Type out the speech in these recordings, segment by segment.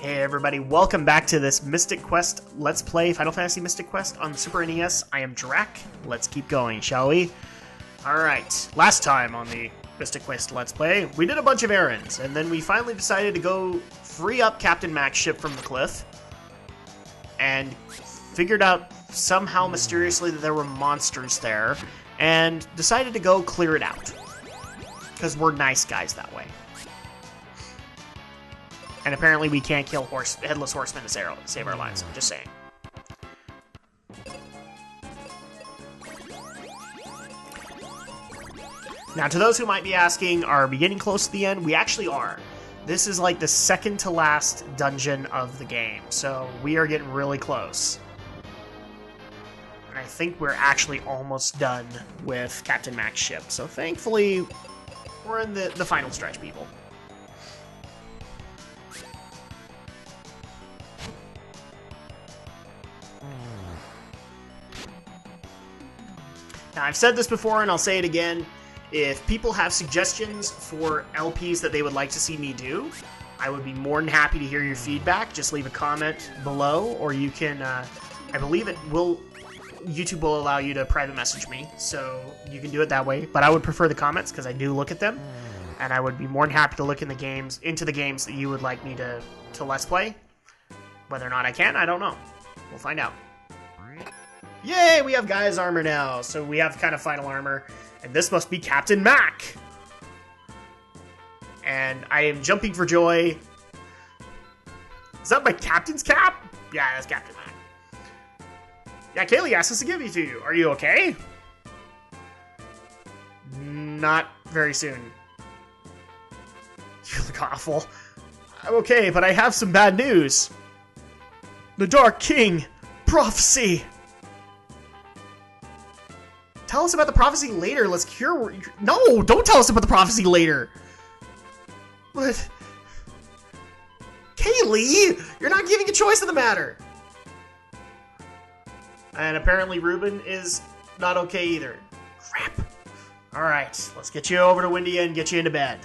Hey everybody, welcome back to this Mystic Quest Let's Play Final Fantasy Mystic Quest on the Super NES. I am Drak. Let's keep going, shall we? Alright, last time on the Mystic Quest Let's Play, we did a bunch of errands, and then we finally decided to go free up Captain Mac's ship from the cliff, and figured out somehow mysteriously that there were monsters there, and decided to go clear it out. Because we're nice guys that way. And apparently we can't kill Headless Horsemen to save our lives. I'm just saying. Now, to those who might be asking, are we getting close to the end? We actually are. This is like the second to last dungeon of the game, so we are getting really close. And I think we're actually almost done with Captain Mac's ship, so thankfully we're in the final stretch, people. Now, I've said this before, and I'll say it again. If people have suggestions for LPs that they would like to see me do, I would be more than happy to hear your feedback. Just leave a comment below, or you can, I believe YouTube will allow you to private message me, so you can do it that way. But I would prefer the comments, because I do look at them, and I would be more than happy to look into the games that you would like me to Let's Play. Whether or not I can, I don't know. We'll find out. Yay, we have Gaia's armor now, so we have kind of final armor, and this must be Captain Mac. And I am jumping for joy. Is that my captain's cap? Yeah, that's Captain Mac. Yeah, Kaylee asked us to give it to you. Are you okay? Not very soon. You look awful. I'm okay, but I have some bad news. The Dark King prophecy. Tell us about the prophecy later. Let's cure... No, don't tell us about the prophecy later. But... Kaylee, you're not giving a choice in the matter. And apparently Ruben is not okay either. Crap. Alright, let's get you over to Windia and get you into bed.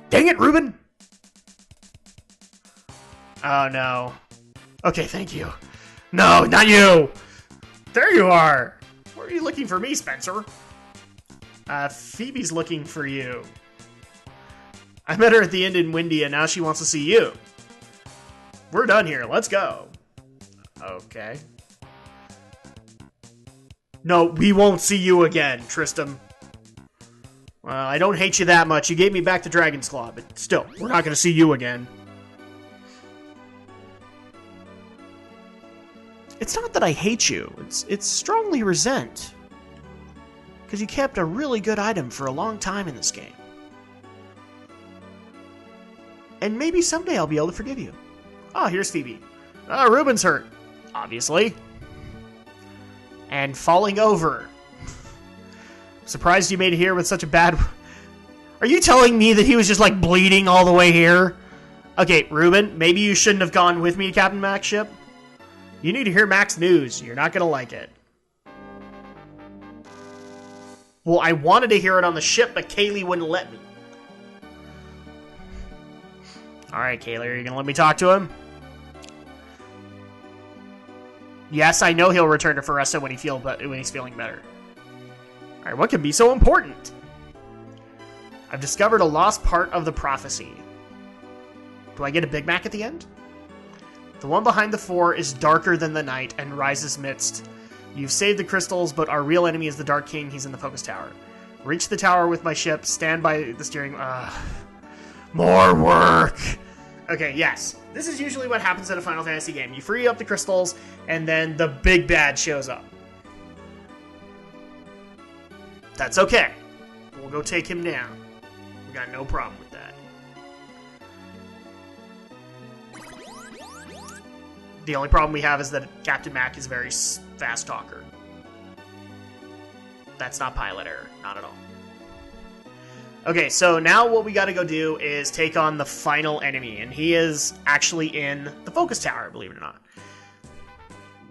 Dang it, Ruben! Oh, no. Okay, thank you. No, not you! There you are! Where are you looking for me, Spencer? Phoebe's looking for you. I met her at the end in Windia, now she wants to see you. We're done here, let's go. Okay. No, we won't see you again, Tristan. Well, I don't hate you that much. You gave me back to Dragon's Claw, but still, we're not going to see you again. It's not that I hate you, it's strongly resent. Because you kept a really good item for a long time in this game. And maybe someday I'll be able to forgive you. Oh, here's Phoebe. Ruben's hurt, obviously. And falling over. Surprised you made it here with such a bad... Are you telling me that he was just like bleeding all the way here? Okay, Ruben, maybe you shouldn't have gone with me to Captain Mac's ship. You need to hear Mac's news. You're not going to like it. Well, I wanted to hear it on the ship, but Kaylee wouldn't let me. Alright, Kaylee, are you going to let me talk to him? Yes, I know he'll return to Foresta when he's feeling better. Alright, what can be so important? I've discovered a lost part of the prophecy. Do I get a Big Mac at the end? The one behind the four is darker than the night and rises midst. You've saved the crystals, but our real enemy is the Dark King. He's in the focus tower. Reach the tower with my ship. Stand by the steering... More work! Okay, yes. This is usually what happens in a Final Fantasy game. You free up the crystals, and then the big bad shows up. That's okay. We'll go take him down. We got no problem with that. The only problem we have is that Captain Mac is a very fast talker. That's not pilot error. Not at all. Okay, so now what we gotta go do is take on the final enemy, and he is actually in the focus tower, believe it or not.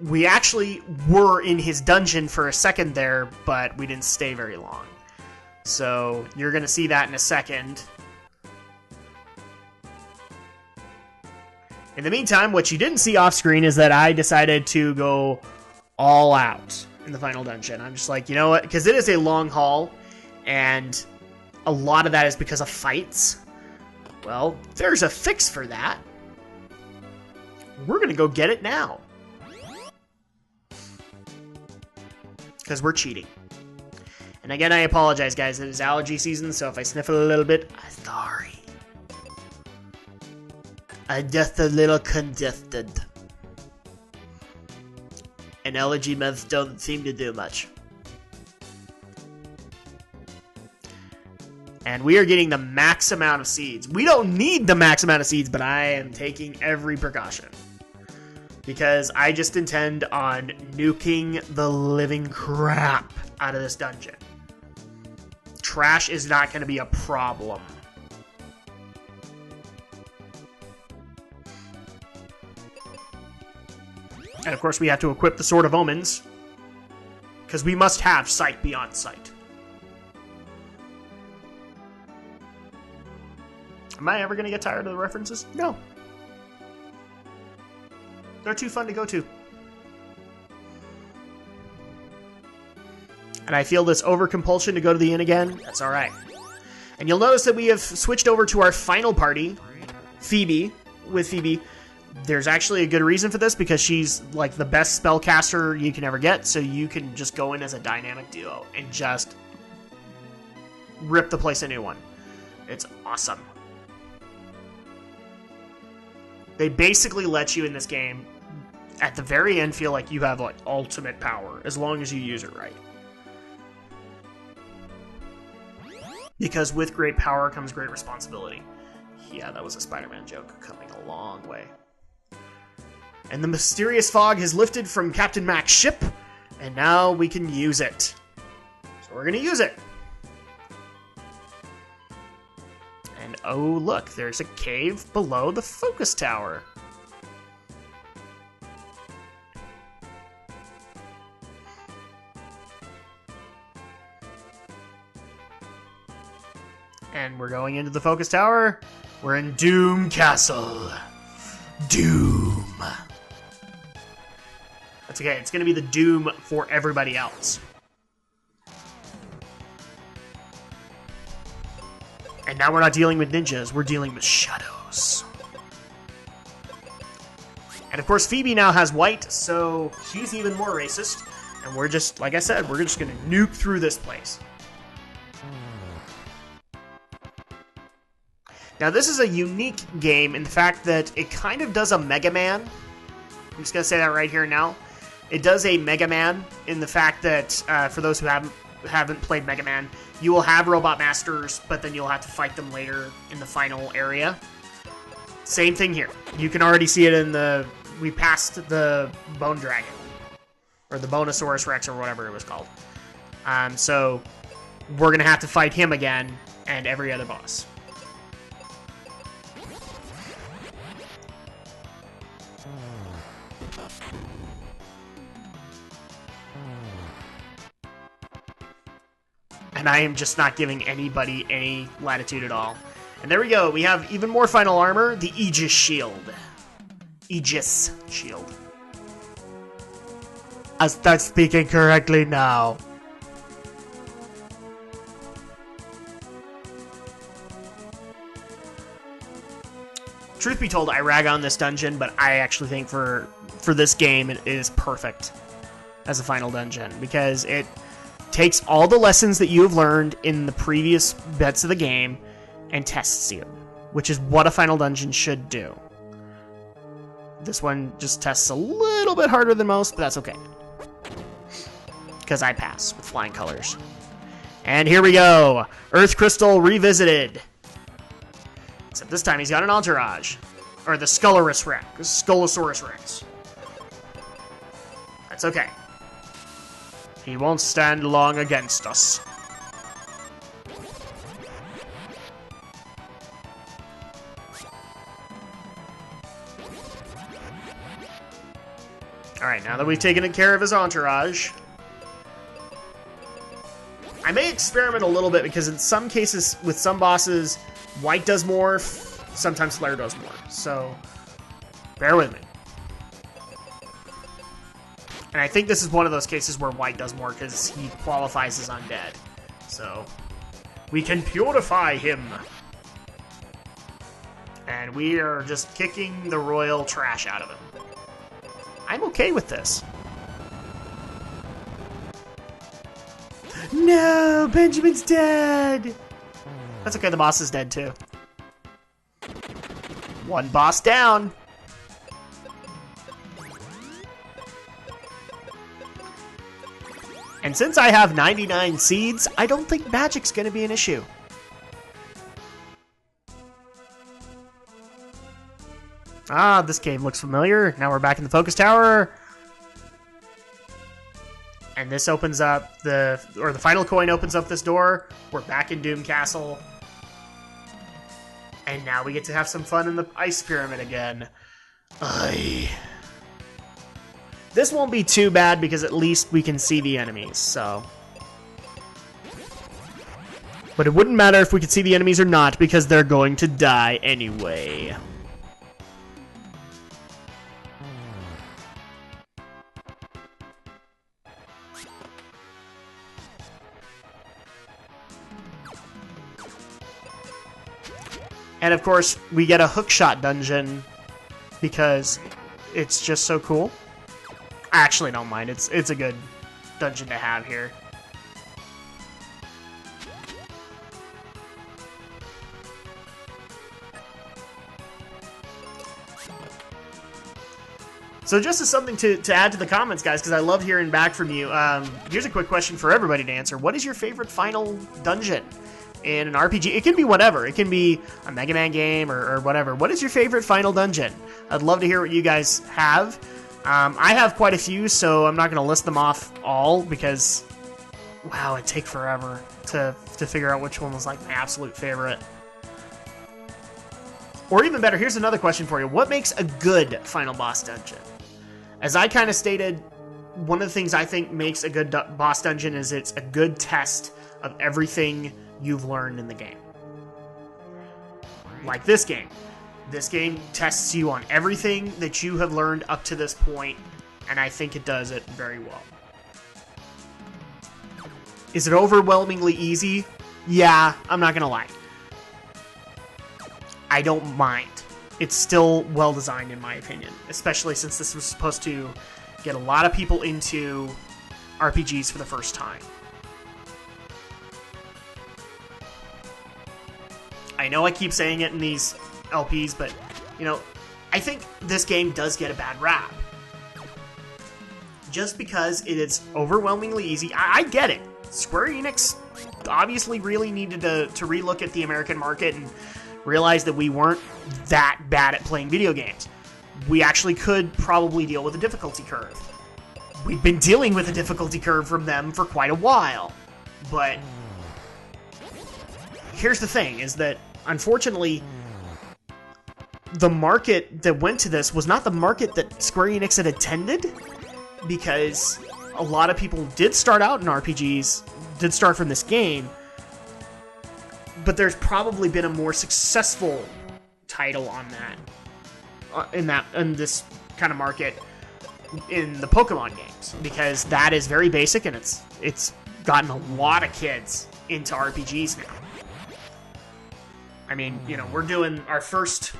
We actually were in his dungeon for a second there, but we didn't stay very long. So you're gonna see that in a second. In the meantime, what you didn't see off screen is that I decided to go all out in the final dungeon. I'm just like, you know what? Because it is a long haul, and a lot of that is because of fights. Well, there's a fix for that. We're going to go get it now. Because we're cheating. And again, I apologize, guys. It is allergy season, so if I sniffle a little bit, I'm sorry. I'm just a little congested. And allergy meds don't seem to do much. And we are getting the max amount of seeds. We don't need the max amount of seeds, but I am taking every precaution. Because I just intend on nuking the living crap out of this dungeon. Trash is not going to be a problem. And of course we have to equip the Sword of Omens. Because we must have sight beyond sight. Am I ever going to get tired of the references? No. They're too fun to go to. And I feel this over-compulsion to go to the inn again. That's alright. And you'll notice that we have switched over to our final party, Phoebe. With Phoebe, there's actually a good reason for this, because she's like the best spellcaster you can ever get, so you can just go in as a dynamic duo and just rip the place a new one. It's awesome. They basically let you in this game, at the very end, feel like you have like ultimate power, as long as you use it right. Because with great power comes great responsibility. Yeah, that was a Spider-Man joke coming a long way. And the mysterious fog has lifted from Captain Mac's ship, and now we can use it. So we're going to use it. And oh look, there's a cave below the focus tower. And we're going into the focus tower. We're in Doom Castle. Doom. That's okay. It's going to be the Doom for everybody else. And now we're not dealing with ninjas. We're dealing with shadows. And of course, Phoebe now has white, so she's even more racist. And we're just, like I said, we're just going to nuke through this place. Now, this is a unique game in the fact that it kind of does a Mega Man. I'm just going to say that right here now. It does a Mega Man in the fact that, for those who haven't played Mega Man, you will have Robot Masters, but then you'll have to fight them later in the final area. Same thing here. You can already see it in the... We passed the Bone Dragon. Or the Bonosaurus Rex, or whatever it was called. So, we're going to have to fight him again, and every other boss. And I am just not giving anybody any latitude at all. And there we go. We have even more final armor, the Aegis Shield. Aegis Shield. I start speaking correctly now. Truth be told, I rag on this dungeon, but I actually think for this game, it is perfect as a final dungeon, because it takes all the lessons that you have learned in the previous bits of the game and tests you, which is what a final dungeon should do. This one just tests a little bit harder than most, but that's okay. Because I pass with flying colors. And here we go. Earth Crystal Revisited. Except this time he's got an entourage. Or the Skullorus Rex. Skullosaurus Rex. That's okay. He won't stand long against us. Alright, now that we've taken care of his entourage, I may experiment a little bit, because in some cases, with some bosses, white does more, sometimes flare does more. So, Bear with me. And I think this is one of those cases where white does more because he qualifies as undead. So, we can purify him. And we are just kicking the royal trash out of him. I'm okay with this. No, Benjamin's dead. That's okay, the boss is dead too. One boss down. And since I have 99 seeds, I don't think magic's going to be an issue. Ah, this cave looks familiar. Now we're back in the focus tower. And this opens up the final coin opens up this door. We're back in Doom Castle. And now we get to have some fun in the ice pyramid again. Aye. This won't be too bad because at least we can see the enemies, so. But it wouldn't matter if we could see the enemies or not because they're going to die anyway. And of course, we get a hookshot dungeon because it's just so cool. I actually don't mind. It's a good dungeon to have here. So just as something to add to the comments, guys, because I love hearing back from you, here's a quick question for everybody to answer. What is your favorite final dungeon in an RPG? It can be whatever. It can be a Mega Man game or whatever. What is your favorite final dungeon? I'd love to hear what you guys have. I have quite a few, so I'm not going to list them off all because, wow, it'd take forever to figure out which one was like my absolute favorite. Or even better, here's another question for you. What makes a good final boss dungeon? As I kind of stated, one of the things I think makes a good boss dungeon is it's a good test of everything you've learned in the game. Like this game. This game tests you on everything that you have learned up to this point, and I think it does it very well. Is it overwhelmingly easy? Yeah, I'm not gonna lie. I don't mind. It's still well designed in my opinion, especially since this was supposed to get a lot of people into RPGs for the first time. I know I keep saying it in these LPs, but, you know, I think this game does get a bad rap. Just because it is overwhelmingly easy. I get it. Square Enix obviously really needed to relook at the American market and realize that we weren't that bad at playing video games. We actually could probably deal with a difficulty curve. We've been dealing with a difficulty curve from them for quite a while. But here's the thing, is that, unfortunately, the market that went to this was not the market that Square Enix had intended, because a lot of people did start out in RPGs, did start from this game, but there's probably been a more successful title on that, in this kind of market, in the Pokemon games, because that is very basic and it's gotten a lot of kids into RPGs now. I mean, you know, we're doing our first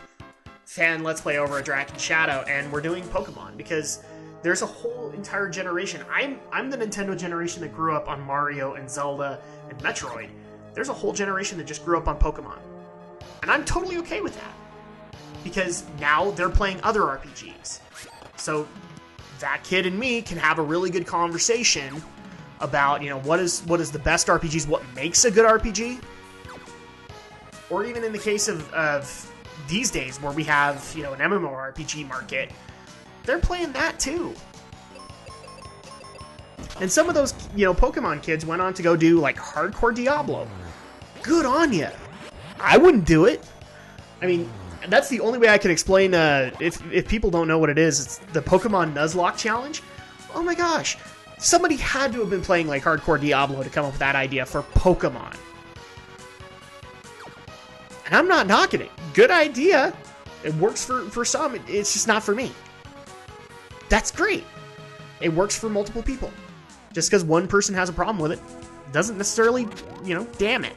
fan Let's Play over at Drak and Shadow, and we're doing Pokemon because there's a whole entire generation. I'm the Nintendo generation that grew up on Mario and Zelda and Metroid. There's a whole generation that just grew up on Pokemon. And I'm totally okay with that. Because now they're playing other RPGs. So that kid and me can have a really good conversation about, you know, what is the best RPGs, what makes a good RPG. Or even in the case of these days where we have, you know, an MMORPG market, they're playing that too. And some of those, you know, Pokemon kids went on to go do, like, hardcore Diablo. Good on ya. I wouldn't do it. I mean, that's the only way I can explain, if people don't know what it is, it's the Pokemon Nuzlocke Challenge. Oh my gosh. Somebody had to have been playing, like, hardcore Diablo to come up with that idea for Pokemon. And I'm not knocking it. Good idea. It works for some, it's just not for me. That's great. It works for multiple people. Just because one person has a problem with it doesn't necessarily, you know, damn it.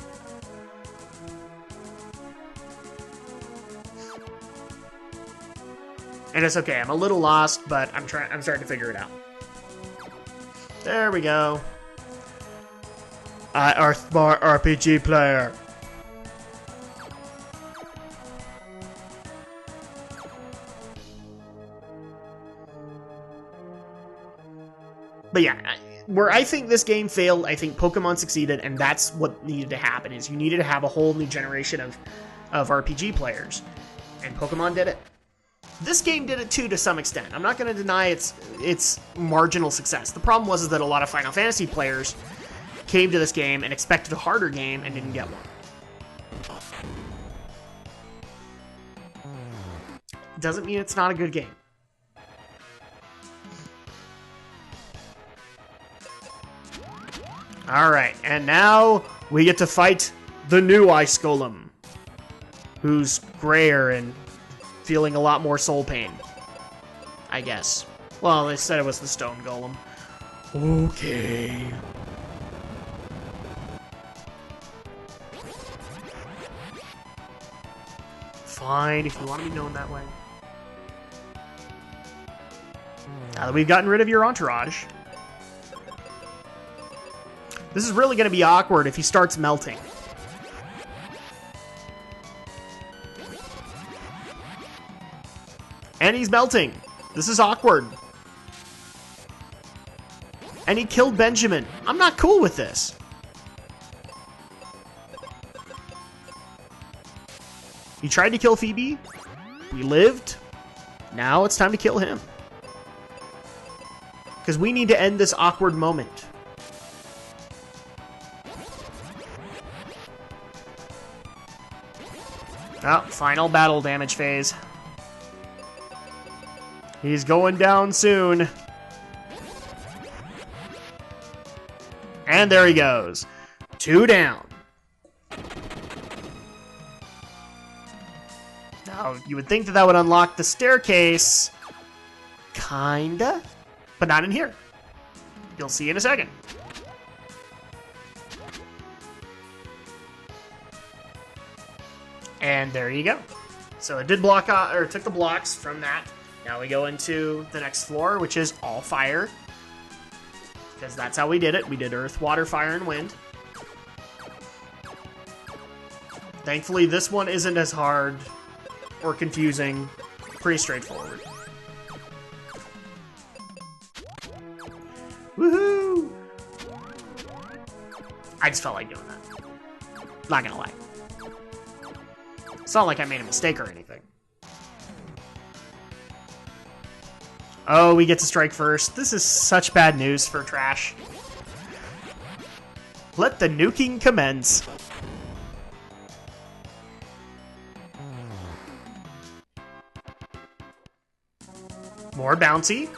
And it's okay. I'm a little lost, but I'm starting to figure it out. There we go. I are smart RPG player. But yeah, where I think this game failed, I think Pokemon succeeded, and that's what needed to happen, is you needed to have a whole new generation of RPG players. And Pokemon did it. This game did it too, to some extent. I'm not going to deny its marginal success. The problem was that a lot of Final Fantasy players came to this game and expected a harder game and didn't get one. Doesn't mean it's not a good game. Alright, and now we get to fight the new Ice Golem, who's grayer and feeling a lot more soul pain, I guess. Well, they said it was the Stone Golem. Okay. Fine, if you want to be known that way. Now that we've gotten rid of your entourage, this is really going to be awkward if he starts melting. And he's melting. This is awkward. And he killed Benjamin. I'm not cool with this. He tried to kill Phoebe. We lived. Now it's time to kill him. Because we need to end this awkward moment. Oh, final battle damage phase. He's going down soon. And there he goes. 2 down. Now, you would think that that would unlock the staircase. Kinda. But not in here. You'll see in a second. And there you go. So it did block out, or took the blocks from that. Now we go into the next floor, which is all fire. Because that's how we did it. We did earth, water, fire, and wind. Thankfully, this one isn't as hard or confusing. Pretty straightforward. Woohoo! I just felt like doing that. Not gonna lie. It's not like I made a mistake or anything. Oh, we get to strike first. This is such bad news for Trash. Let the nuking commence. More bouncy.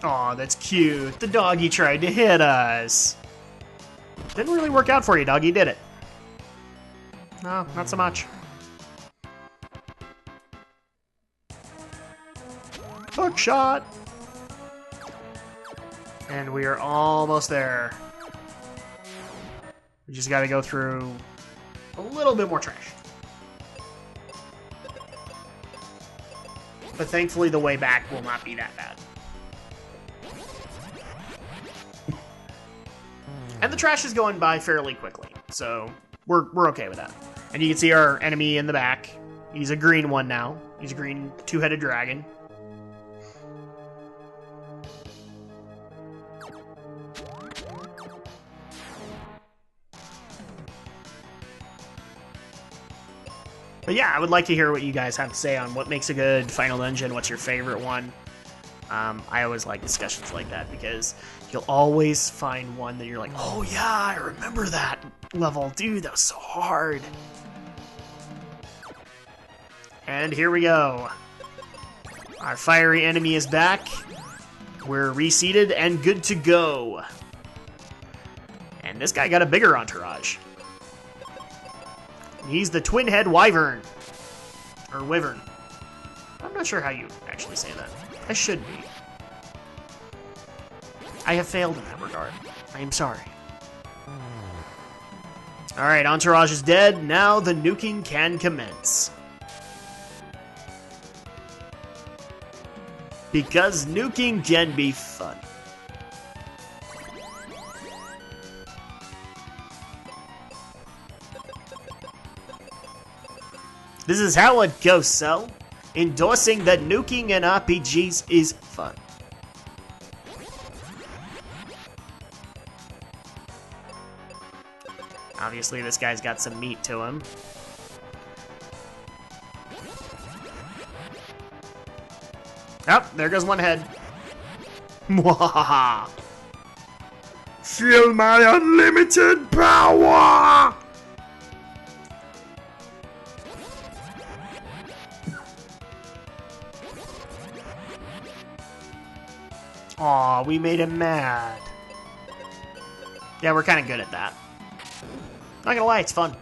Aw, that's cute. The doggy tried to hit us. Didn't really work out for you, doggy, did it? No, not so much. Hook shot! And we are almost there. We just gotta go through a little bit more trash. But thankfully the way back will not be that bad. And the trash is going by fairly quickly, so we're okay with that. And you can see our enemy in the back. He's a green one now. He's a green two-headed dragon. But yeah, I would like to hear what you guys have to say on what makes a good final dungeon, what's your favorite one. I always like discussions like that because you'll always find one that you're like, oh yeah, I remember that level. Dude, that was so hard. And here we go. Our fiery enemy is back. We're reseated and good to go. And this guy got a bigger entourage. He's the twin-head wyvern. Or wyvern. I'm not sure how you actually say that. I should be. I have failed in that regard. I am sorry. Alright, entourage is dead. Now the nuking can commence. Because nuking can be fun. This is how it goes, so endorsing that nuking in RPGs is fun. Obviously, this guy's got some meat to him. Oh, there goes one head. Mwahaha! Feel my unlimited power! Aw, we made him mad. Yeah, we're kind of good at that. Not gonna lie, it's fun.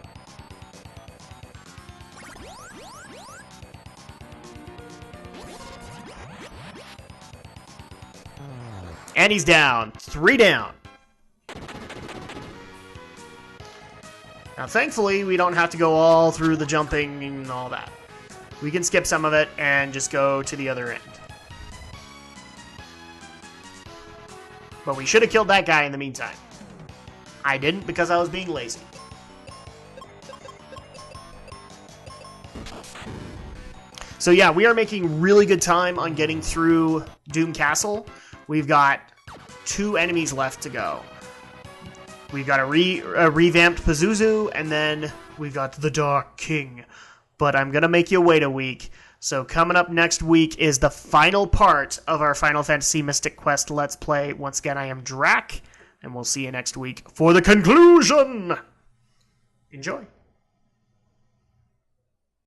And he's down. 3 down. Now, thankfully, we don't have to go all through the jumping and all that. We can skip some of it and just go to the other end. But we should have killed that guy in the meantime. I didn't because I was being lazy. So yeah, we are making really good time on getting through Doom Castle. We've got 2 enemies left to go. We've got a revamped Pazuzu, and then we've got the Dark King. But I'm going to make you wait a week. So coming up next week is the final part of our Final Fantasy Mystic Quest Let's Play. Once again, I am Drak, and we'll see you next week for the conclusion. Enjoy.